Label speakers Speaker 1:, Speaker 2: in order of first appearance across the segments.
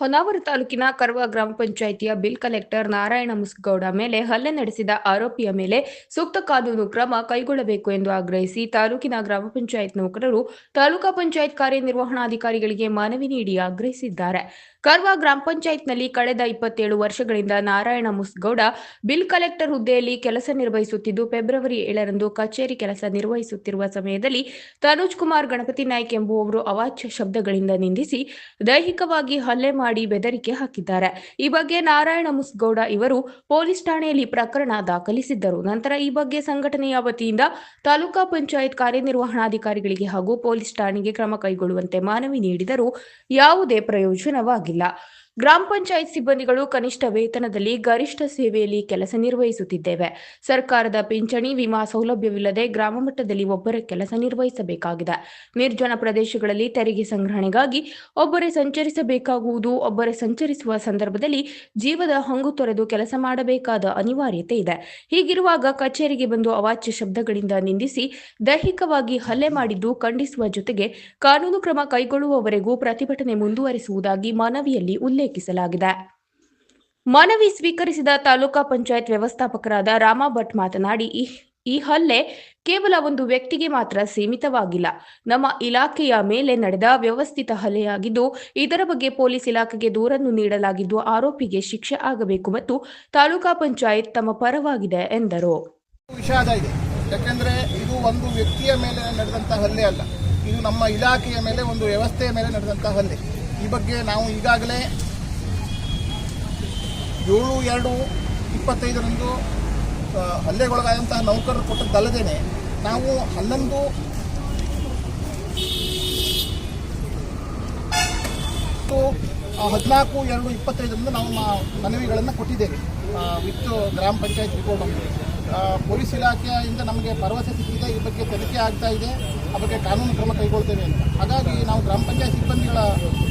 Speaker 1: ಹೊನ್ನಾವರ ತಾಲೂಕಿನ ಕರ್ವ ಗ್ರಾಮ ಪಂಚಾಯಿತಿಯ ಬಿಲ್ ಕಲೆಕ್ಟರ್ ನಾರಾಯಣ ಮುಸ್ಗೌಡ ಮೇಲೆ ಹಲ್ಲೆ ನಡೆಸಿದ ಆರೋಪಿಯ ಮೇಲೆ ಸೂಕ್ತ ಕಾನೂನು ಕ್ರಮ ಕೈಗೊಳ್ಳಬೇಕು ಎಂದು ಆಗ್ರಹಿಸಿ ತಾಲೂಕಿನ ಗ್ರಾಮ ಪಂಚಾಯತ್ ನೌಕರರು ತಾಲೂಕಾ ಪಂಚಾಯತ್ ಕಾರ್ಯನಿರ್ವಹಣಾಧಿಕಾರಿಗಳಿಗೆ ಮನವಿ ನೀಡಿ ಆಗ್ರಹಿಸಿದ್ದಾರೆ. ಕರ್ವ ಗ್ರಾಮ ಪಂಚಾಯತ್ನಲ್ಲಿ ಕಳೆದ 27 ವರ್ಷಗಳಿಂದ ನಾರಾಯಣ ಮುಸ್ಗೌಡ ಬಿಲ್ ಕಲೆಕ್ಟರ್ ಹುದ್ದೆಯಲ್ಲಿ ಕೆಲಸ ನಿರ್ವಹಿಸುತ್ತಿದ್ದು, ಫೆಬ್ರವರಿ 7ರಂದು ಕಚೇರಿ ಕೆಲಸ ನಿರ್ವಹಿಸುತ್ತಿರುವ ಸಮಯದಲ್ಲಿ ತನುಜ್ ಕುಮಾರ್ ಗಣಪತಿ ನಾಯ್ಕ್ ಎಂಬುವವರು ಅವಾಚ್ಯ ಶಬ್ದಗಳಿಂದ ನಿಂದಿಸಿ ದೈಹಿಕವಾಗಿ ಹಲ್ಲೆ ಮಾಡಿ ಬೆದರಿಕೆ ಹಾಕಿದ್ದಾರೆ. ಈ ಬಗ್ಗೆ ನಾರಾಯಣ ಮುಸ್ಗೌಡ ಇವರು ಪೊಲೀಸ್ ಠಾಣೆಯಲ್ಲಿ ಪ್ರಕರಣ ದಾಖಲಿಸಿದ್ದರು. ನಂತರ ಈ ಬಗ್ಗೆ ಸಂಘಟನೆಯ ವತಿಯಿಂದ ತಾಲೂಕಾ ಪಂಚಾಯತ್ ಕಾರ್ಯನಿರ್ವಹಣಾಧಿಕಾರಿಗಳಿಗೆ ಹಾಗೂ ಪೊಲೀಸ್ ಠಾಣೆಗೆ ಕ್ರಮ ಕೈಗೊಳ್ಳುವಂತೆ ಮನವಿ ನೀಡಿದರೂ ಯಾವುದೇ ಪ್ರಯೋಜನವಾಗಿಲ್ಲ. ಗ್ರಾಮ ಪಂಚಾಯತ್ ಸಿಬ್ಬಂದಿಗಳು ಕನಿಷ್ಠ ವೇತನದಲ್ಲಿ ಗರಿಷ್ಠ ಸೇವೆಯಲ್ಲಿ ಕೆಲಸ ನಿರ್ವಹಿಸುತ್ತಿದ್ದೇವೆ. ಸರ್ಕಾರದ ಪಿಂಚಣಿ, ವಿಮಾ ಸೌಲಭ್ಯವಿಲ್ಲದೆ ಗ್ರಾಮ ಮಟ್ಟದಲ್ಲಿ ಒಬ್ಬರೇ ಕೆಲಸ ನಿರ್ವಹಿಸಬೇಕಾಗಿದೆ. ನಿರ್ಜನ ಪ್ರದೇಶಗಳಲ್ಲಿ ತೆರಿಗೆ ಸಂಗ್ರಹಣೆಗಾಗಿ ಒಬ್ಬರೇ ಸಂಚರಿಸಬೇಕಾಗುವುದು. ಒಬ್ಬರೇ ಸಂಚರಿಸುವ ಸಂದರ್ಭದಲ್ಲಿ ಜೀವದ ಹಂಗು ತೊರೆದು ಕೆಲಸ ಮಾಡಬೇಕಾದ ಅನಿವಾರ್ಯತೆ ಇದೆ. ಹೀಗಿರುವಾಗ ಕಚೇರಿಗೆ ಬಂದು ಅವಾಚ್ಯ ಶಬ್ದಗಳಿಂದ ನಿಂದಿಸಿ ದೈಹಿಕವಾಗಿ ಹಲ್ಲೆ ಮಾಡಿದ್ದು ಖಂಡಿಸುವ ಜೊತೆಗೆ ಕಾನೂನು ಕ್ರಮ ಕೈಗೊಳ್ಳುವವರೆಗೂ ಪ್ರತಿಭಟನೆ ಮುಂದುವರಿಸುವುದಾಗಿ ಮನವಿಯಲ್ಲಿ ಉಲ್ಲೇಖಿಸಲಾಗಿದೆ. ಮನವಿ ಸ್ವೀಕರಿಸಿದ ತಾಲೂಕಾ ಪಂಚಾಯತ್ ವ್ಯವಸ್ಥಾಪಕರಾದ ರಾಮ ಭಟ್ ಮಾತನಾಡಿ, ಈ ಹಲ್ಲೆ ಕೇವಲ ಒಂದು ವ್ಯಕ್ತಿಗೆ ಮಾತ್ರ ಸೀಮಿತವಾಗಿಲ್ಲ. ನಮ್ಮ ಇಲಾಖೆಯ ಮೇಲೆ ನಡೆದ ವ್ಯವಸ್ಥಿತ ಹಲ್ಲೆಯಾಗಿದ್ದು, ಇದರ ಬಗ್ಗೆ ಪೊಲೀಸ್ ಇಲಾಖೆಗೆ ದೂರನ್ನು ನೀಡಲಾಗಿದ್ದು, ಆರೋಪಿಗೆ ಶಿಕ್ಷೆ ಆಗಬೇಕು ಮತ್ತು ತಾಲೂಕಾ ಪಂಚಾಯತ್ ತಮ್ಮ ಪರವಾಗಿದೆ ಎಂದರು.
Speaker 2: ವಿಷಾದ ಇದೆ. ಯಾಕೆಂದರೆ ಇದು ಒಂದು ವ್ಯಕ್ತಿಯ ಮೇಲೆ ನಡೆದಂಥ ಹಲ್ಲೆ ಅಲ್ಲ, ಇದು ನಮ್ಮ ಇಲಾಖೆಯ ಮೇಲೆ, ಒಂದು ವ್ಯವಸ್ಥೆಯ ಮೇಲೆ ನಡೆದಂಥ ಹಲ್ಲೆ. ಈ ಬಗ್ಗೆ ನಾವು ಈಗಾಗಲೇ 7/2/25ರಂದು ಹಲ್ಲೆಗೊಳಗಾದಂತಹ ನೌಕರರು ಕೊಟ್ಟದ್ದಲ್ಲದೇ ನಾವು 14/2/25ರಂದು ನಾವು ಮನವಿಗಳನ್ನು ಕೊಟ್ಟಿದ್ದೇವೆ ವಿತ್ ಗ್ರಾಮ ಪಂಚಾಯತ್ ರಿಪೋರ್ಟ್ ಅಂತ. ಪೊಲೀಸ್ ಇಲಾಖೆಯಿಂದ ನಮಗೆ ಭರವಸೆ ಸಿಕ್ಕಿದೆ, ಈ ಬಗ್ಗೆ ತನಿಖೆ ಆಗ್ತಾ ಇದೆ, ಆ ಬಗ್ಗೆ ಕಾನೂನು ಕ್ರಮ ಕೈಗೊಳ್ತೇವೆ ಅಂತ. ಹಾಗಾಗಿ ನಾವು ಗ್ರಾಮ ಪಂಚಾಯತ್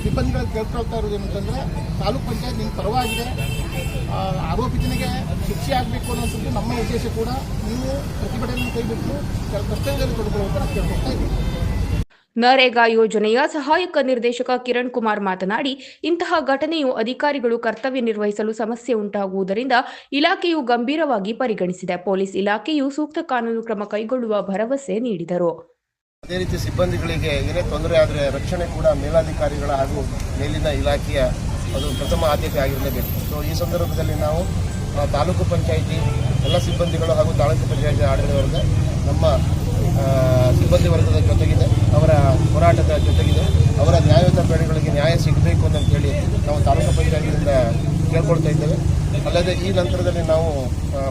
Speaker 2: ಸಿಬ್ಬಂದಿಗಳು ಕೇಳ್ಕೊಳ್ತಾ ಇರೋದು ಏನಂತಂದರೆ, ತಾಲೂಕು ಪಂಚಾಯತ್ ನಿಮ್ಮ ಪರವಾಗಿದೆ, ಆರೋಪಿತನಿಗೆ ಶಿಕ್ಷೆ ಆಗಬೇಕು ಅನ್ನೋದು ನಮ್ಮ ಉದ್ದೇಶ ಕೂಡ. ನೀವು ಪ್ರತಿಭಟನೆಯನ್ನು ಕೈಬಿಟ್ಟು ಕರ್ತವ್ಯದಲ್ಲಿ ತೊಡಗಿರುವಂತ ನಾವು ಕೇಳ್ಕೊಳ್ತಾ ಇದ್ದೀವಿ.
Speaker 1: ನರೇಗಾ ಯೋಜನೆಯ ಸಹಾಯಕ ನಿರ್ದೇಶಕ ಕಿರಣ್ ಕುಮಾರ್ ಮಾತನಾಡಿ, ಇಂತಹ ಘಟನೆಯು ಅಧಿಕಾರಿಗಳು ಕರ್ತವ್ಯ ನಿರ್ವಹಿಸಲು ಸಮಸ್ಯೆ ಉಂಟಾಗುವುದರಿಂದ ಇಲಾಖೆಯು ಗಂಭೀರವಾಗಿ ಪರಿಗಣಿಸಿದೆ. ಪೊಲೀಸ್ ಇಲಾಖೆಯು ಸೂಕ್ತ ಕಾನೂನು ಕ್ರಮ ಕೈಗೊಳ್ಳುವ ಭರವಸೆ ನೀಡಿದರು.
Speaker 3: ಅದೇ ರೀತಿ ಸಿಬ್ಬಂದಿಗಳಿಗೆ ಏನೇ ತೊಂದರೆ ಆದರೆ ರಕ್ಷಣೆ ಕೂಡ ಮೇಲಾಧಿಕಾರಿಗಳ ಹಾಗೂ ಮೇಲಿನ ಇಲಾಖೆಯ ಅದು ಪ್ರಥಮ ಆದ್ಯತೆ ಆಗಿರಲೇಬೇಕು. ಸೊ ಈ ಸಂದರ್ಭದಲ್ಲಿ ನಾವು ತಾಲೂಕು ಪಂಚಾಯಿತಿ ಎಲ್ಲ ಸಿಬ್ಬಂದಿಗಳು ಹಾಗೂ ತಾಲೂಕು ಪಂಚಾಯಿತಿ ಆಡಳಿತ ವರ್ಗ ನಮ್ಮ ಸಿಬ್ಬಂದಿ ವರ್ಗದ ಜೊತೆಗಿದೆ, ಅವರ ಹೋರಾಟದ ಜೊತೆಗಿದೆ. ಅವರ ನ್ಯಾಯಯುತ ಬೇಡಿಕೆಗಳಿಗೆ ನ್ಯಾಯ ಸಿಗಬೇಕು ಅಂತೇಳಿ ನಾವು ತಾಲೂಕು ಪಂಚಾಯತಿಯಿಂದ ಕೇಳ್ಕೊಳ್ತಾ ಇದ್ದೇವೆ. ಅಲ್ಲದೆ ಈ ನಂತರದಲ್ಲಿ ನಾವು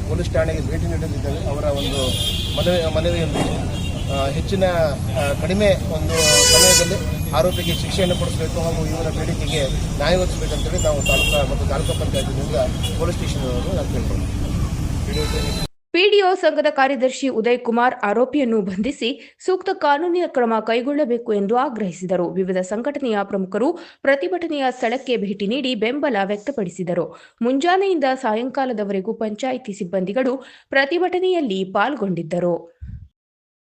Speaker 3: ಪೊಲೀಸ್ ಠಾಣೆಗೆ ಭೇಟಿ ನೀಡಲಿದ್ದೇವೆ. ಅವರ ಒಂದು ಮನವಿಯಲ್ಲಿ ಹೆಚ್ಚಿನ ಕಡಿಮೆ ಒಂದು ಸಮಯದಲ್ಲಿ ಆರೋಪಿಗೆ ಶಿಕ್ಷೆಯನ್ನು ಕೊಡಿಸಬೇಕು ಹಾಗೂ ಇವರ ಬೇಡಿಕೆಗೆ ನ್ಯಾಯ ಒದಗಿಸಬೇಕಂತೇಳಿ ನಾವು ತಾಲೂಕಾ ಪಂಚಾಯತಿನಿಂದ ಪೊಲೀಸ್ ಸ್ಟೇಷನ್ವರೆಗೂ ನಾವು ಕೇಳ್ಕೊಳ್ತೀವಿ.
Speaker 1: ಪಿಡಿಒ ಸಂಘದ ಕಾರ್ಯದರ್ಶಿ ಉದಯ್ ಕುಮಾರ್ ಆರೋಪಿಯನ್ನು ಬಂಧಿಸಿ ಸೂಕ್ತ ಕಾನೂನಿನ ಕ್ರಮ ಕೈಗೊಳ್ಳಬೇಕು ಎಂದು ಆಗ್ರಹಿಸಿದರು. ವಿವಿಧ ಸಂಘಟನೆಯ ಪ್ರಮುಖರು ಪ್ರತಿಭಟನೆಯ ಸ್ಥಳಕ್ಕೆ ಭೇಟಿ ನೀಡಿ ಬೆಂಬಲ ವ್ಯಕ್ತಪಡಿಸಿದರು. ಮುಂಜಾನೆಯಿಂದ ಸಾಯಂಕಾಲದವರೆಗೂ ಪಂಚಾಯಿತಿ ಸಿಬ್ಬಂದಿಗಳು ಪ್ರತಿಭಟನೆಯಲ್ಲಿ ಪಾಲ್ಗೊಂಡಿದ್ದರು.